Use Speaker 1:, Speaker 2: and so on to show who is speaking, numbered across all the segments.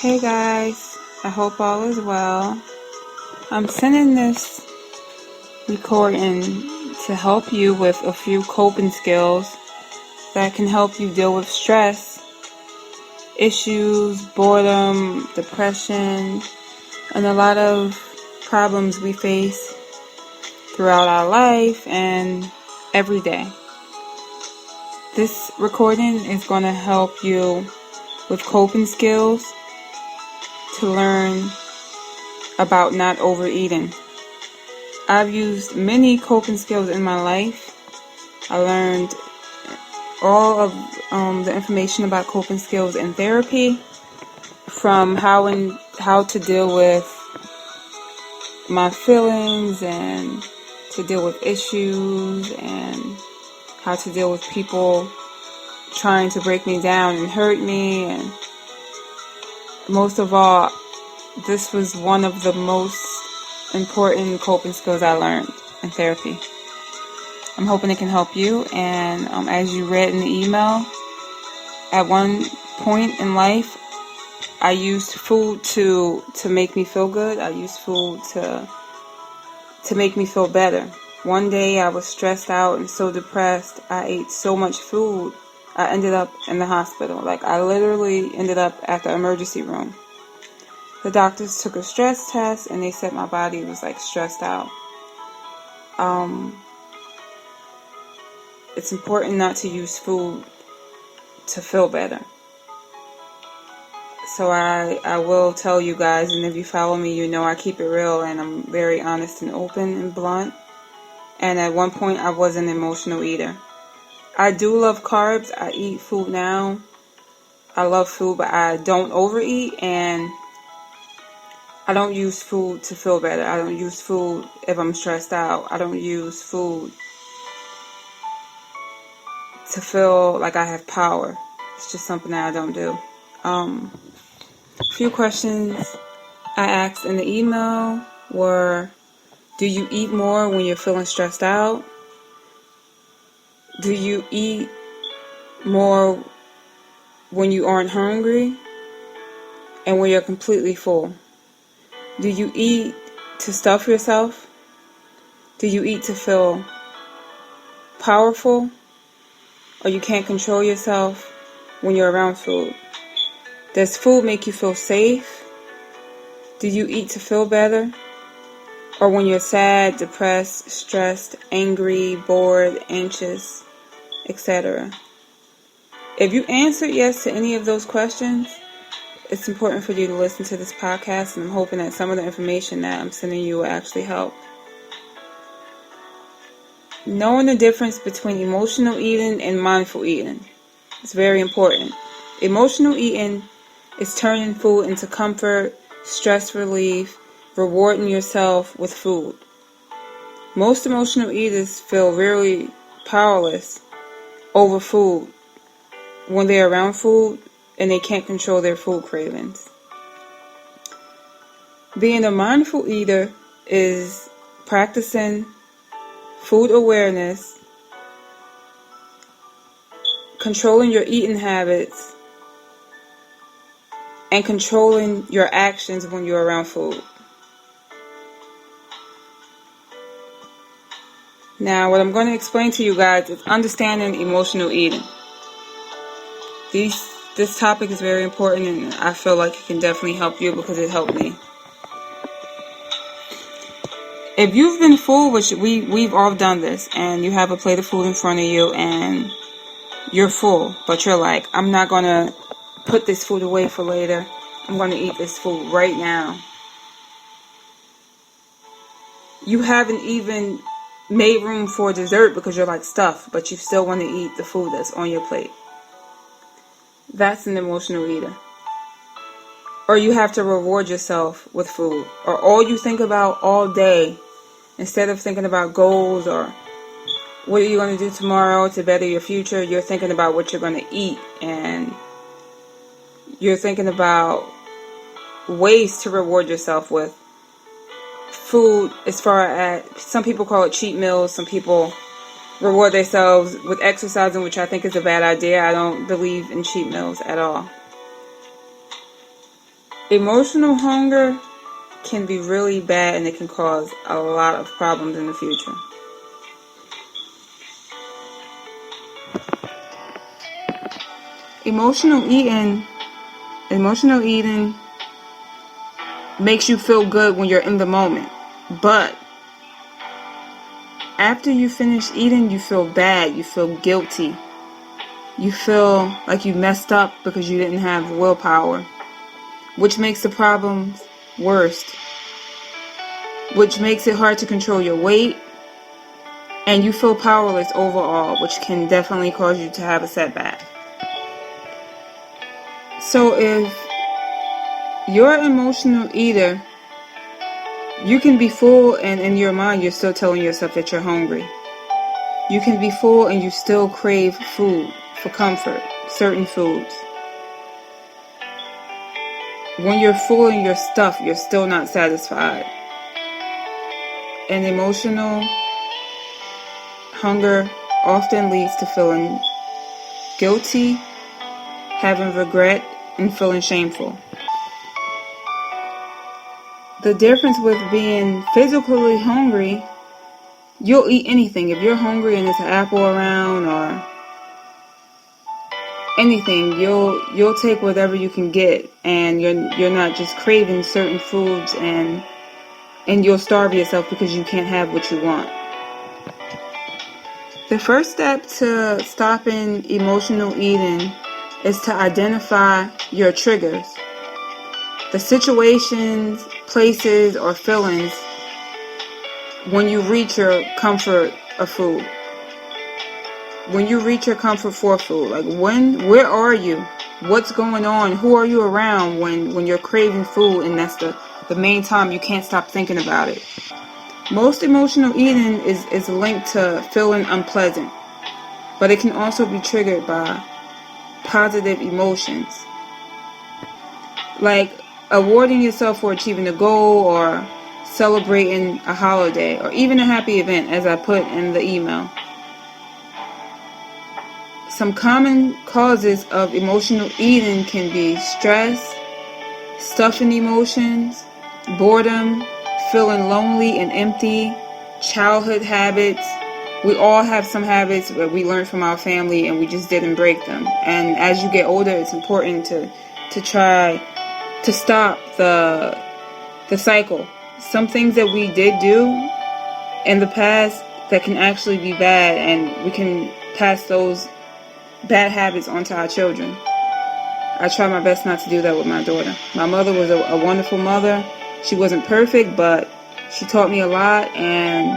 Speaker 1: Hey guys, I hope all is well. I'm sending this recording to help you with a few coping skills that can help you deal with stress, issues, boredom, depression, and a lot of problems we face throughout our life and every day. This recording is going to help you with coping skills to learn about not overeating. I've used many coping skills in my life. I learned all of the information about coping skills in therapy, from how to deal with my feelings and to deal with issues and how to deal with people trying to break me down and hurt me. And most of all, this was one of the most important coping skills I learned in therapy. I'm hoping it can help you. And as you read in the email, at one point in life, I used food to make me feel good. I used food to make me feel better. One day I was stressed out and so depressed. I ate so much food, I ended up in the hospital. I literally ended up at the emergency room. The doctors took a stress test and they said my body was stressed out. It's important not to use food to feel better. So I will tell you guys, and if you follow me, you know I keep it real and I'm very honest and open and blunt. And at one point I was an emotional eater. I do love carbs. I eat food now. I love food, but I don't overeat, and I don't use food to feel better. I don't use food if I'm stressed out. I don't use food to feel like I have power. It's just something that I don't do. A few questions I asked in the email were, do you eat more when you're feeling stressed out? Do you eat more when you aren't hungry and when you're completely full? Do you eat to stuff yourself? Do you eat to feel powerful? Or you can't control yourself when you're around food? Does food make you feel safe? Do you eat to feel better? Or when you're sad, depressed, stressed, angry, bored, anxious, etc.? If you answered yes to any of those questions, it's important for you to listen to this podcast, and I'm hoping that some of the information that I'm sending you will actually help. Knowing the difference between emotional eating and mindful eating is very important. Emotional eating is turning food into comfort, stress relief, rewarding yourself with food. Most emotional eaters feel really powerless over food when they're around food and they can't control their food cravings. Being a mindful eater is practicing food awareness, controlling your eating habits, and controlling your actions when you're around food. Now, what I'm going to explain to you guys is understanding emotional eating. This topic is very important, and I feel like it can definitely help you because it helped me. If you've been full, which we've all done this, and you have a plate of food in front of you and you're full, but you're like, I'm not going to put this food away for later. I'm going to eat this food right now. You haven't even made room for dessert because you're stuffed, but you still want to eat the food that's on your plate. That's an emotional eater. Or you have to reward yourself with food. Or all you think about all day, instead of thinking about goals or what are you going to do tomorrow to better your future, you're thinking about what you're going to eat. And you're thinking about ways to reward yourself with food. As far as some people call it cheat meals, some people reward themselves with exercising, which I think is a bad idea. I don't believe in cheat meals at all. Emotional hunger can be really bad, and it can cause a lot of problems in the future. Emotional eating makes you feel good when you're in the moment, but after you finish eating, you feel bad, you feel guilty, you feel like you messed up because you didn't have willpower, which makes the problems worse, which makes it hard to control your weight, and you feel powerless overall, which can definitely cause you to have a setback. So if you're an emotional eater, you can be full and in your mind you're still telling yourself that you're hungry. You can be full and you still crave food for comfort, certain foods. When you're full and you're stuffed, you're still not satisfied. And emotional hunger often leads to feeling guilty, having regret, and feeling shameful. The difference with being physically hungry, you'll eat anything. If you're hungry and there's an apple around or anything, you'll take whatever you can get, and you're not just craving certain foods, and you'll starve yourself because you can't have what you want. The first step to stopping emotional eating is to identify your triggers. The situations, places, or feelings when you reach your comfort of food. When you reach your comfort for food, like where are you? What's going on? Who are you around when you're craving food and that's the main time you can't stop thinking about it? Most emotional eating is linked to feeling unpleasant, but it can also be triggered by positive emotions, like awarding yourself for achieving a goal or celebrating a holiday or even a happy event, as I put in the email. Some common causes of emotional eating can be stress, stuffing emotions, boredom, feeling lonely and empty, childhood habits. We all have some habits that we learned from our family and we just didn't break them. And as you get older, it's important to try to stop the cycle. Some things that we did do in the past that can actually be bad, and we can pass those bad habits onto our children. I try my best not to do that with my daughter. My mother was a wonderful mother. She wasn't perfect, but she taught me a lot, and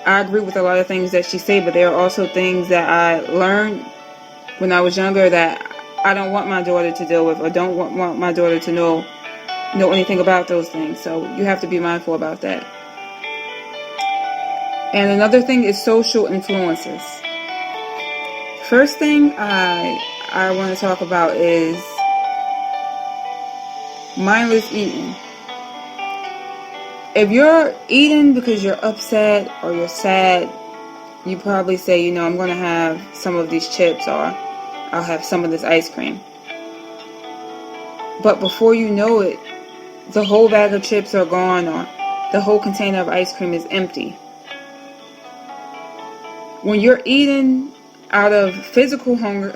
Speaker 1: I agree with a lot of things that she said, but there are also things that I learned when I was younger that I don't want my daughter to deal with, or don't want my daughter to know anything about those things. So you have to be mindful about that. And another thing is social influences. First thing I want to talk about is mindless eating. If you're eating because you're upset or you're sad, you probably say, I'm going to have some of these chips, or I'll have some of this ice cream. But before you know it, the whole bag of chips are gone, or the whole container of ice cream is empty. When you're eating out of physical hunger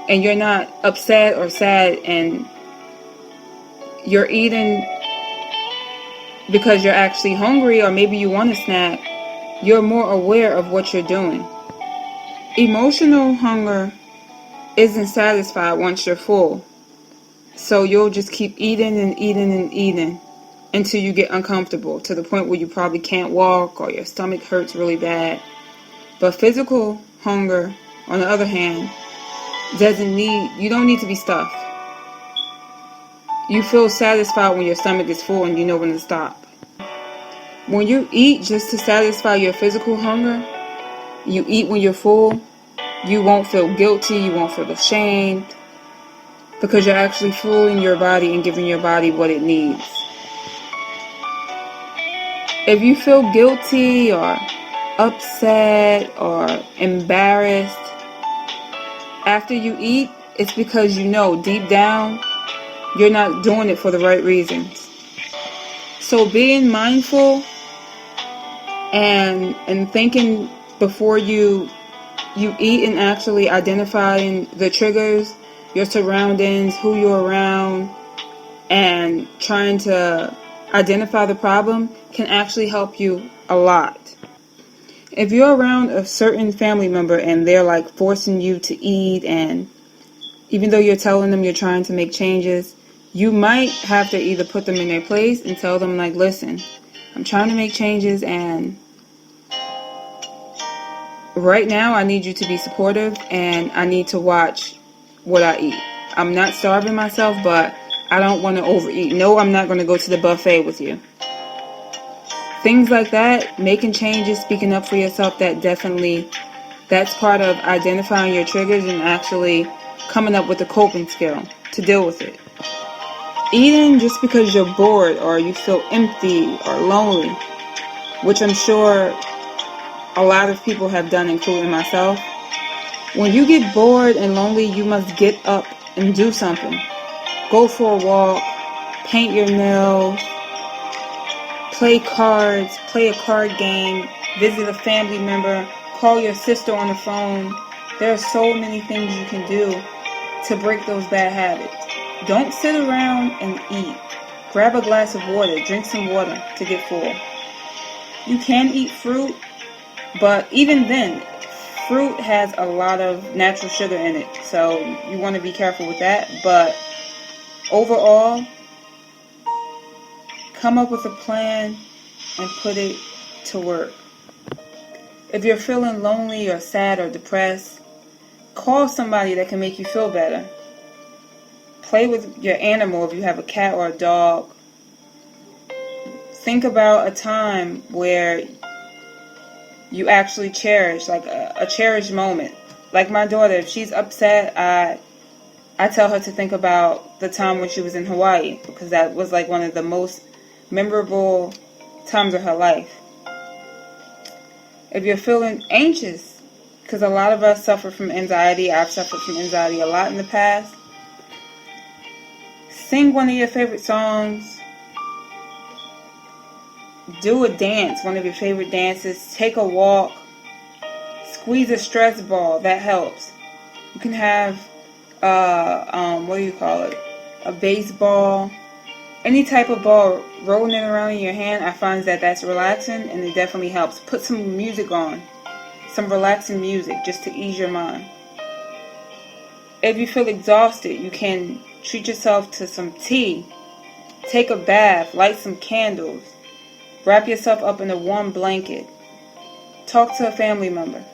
Speaker 1: and you're not upset or sad, and you're eating because you're actually hungry, or maybe you want a snack, you're more aware of what you're doing. Emotional hunger isn't satisfied once you're full. So you'll just keep eating and eating and eating until you get uncomfortable, to the point where you probably can't walk or your stomach hurts really bad. But physical hunger, on the other hand, you don't need to be stuffed. You feel satisfied when your stomach is full and you know when to stop. When you eat just to satisfy your physical hunger, you eat when you're full, you won't feel guilty, you won't feel ashamed, because you're actually fueling your body and giving your body what it needs. If you feel guilty or upset or embarrassed after you eat, it's because deep down you're not doing it for the right reasons. So being mindful and thinking before you eat, and actually identifying the triggers, your surroundings, who you're around, and trying to identify the problem can actually help you a lot. If you're around a certain family member and they're like forcing you to eat, and even though you're telling them you're trying to make changes, you might have to either put them in their place and tell them, like, listen, I'm trying to make changes, and right now I need you to be supportive, and I need to watch what I eat. I'm not starving myself, but I don't want to overeat. No, I'm not going to go to the buffet with you. Things like that, making changes, speaking up for yourself, that's part of identifying your triggers and actually coming up with a coping skill to deal with it. Eating just because you're bored or you feel empty or lonely, which I'm sure a lot of people have done, including myself. When you get bored and lonely, you must get up and do something. Go for a walk, paint your nails, play cards, play a card game, visit a family member, call your sister on the phone. There are so many things you can do to break those bad habits. Don't sit around and eat. Grab a glass of water, drink some water to get full. You can eat fruit, but even then, fruit has a lot of natural sugar in it, so you want to be careful with that. But overall, come up with a plan and put it to work. If you're feeling lonely or sad or depressed, call somebody that can make you feel better. Play with your animal if you have a cat or a dog. Think about a time where you actually cherish, like a cherished moment. Like my daughter, if she's upset, I tell her to think about the time when she was in Hawaii, because that was like one of the most memorable times of her life. If you're feeling anxious, because a lot of us suffer from anxiety, I've suffered from anxiety a lot in the past, sing one of your favorite songs, do a dance, one of your favorite dances, take a walk, squeeze a stress ball, that helps. You can have, a baseball, any type of ball, rolling it around in your hand. I find that that's relaxing, and it definitely helps. Put some music on, some relaxing music, just to ease your mind. If you feel exhausted, you can treat yourself to some tea, take a bath, light some candles, wrap yourself up in a warm blanket, talk to a family member.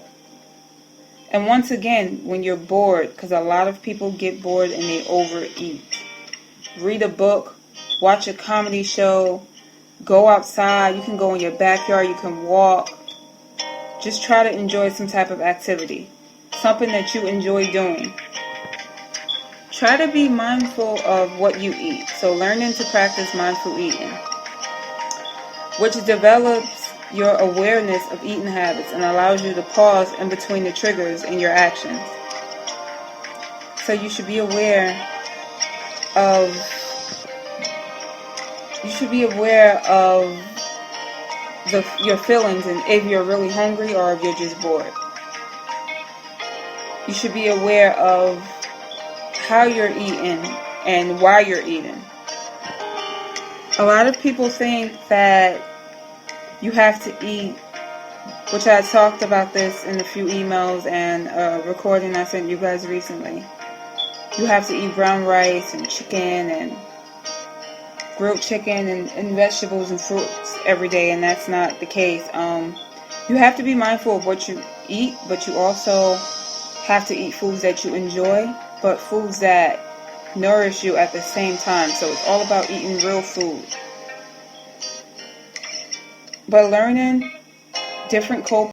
Speaker 1: And once again, when you're bored, because a lot of people get bored and they overeat, read a book, watch a comedy show, go outside. You can go in your backyard, you can walk. Just try to enjoy some type of activity, something that you enjoy doing. Try to be mindful of what you eat. So learning to practice mindful eating, which develops your awareness of eating habits and allows you to pause in between the triggers in your actions. So you should be aware of your feelings, and if you're really hungry or if you're just bored. You should be aware of how you're eating and why you're eating. A lot of people think that you have to eat, which I talked about this in a few emails and a recording I sent you guys recently. You have to eat brown rice and chicken and grilled chicken and vegetables and fruits every day, and that's not the case. You have to be mindful of what you eat, but you also have to eat foods that you enjoy, but foods that nourish you at the same time. So it's all about eating real food. But learning different coping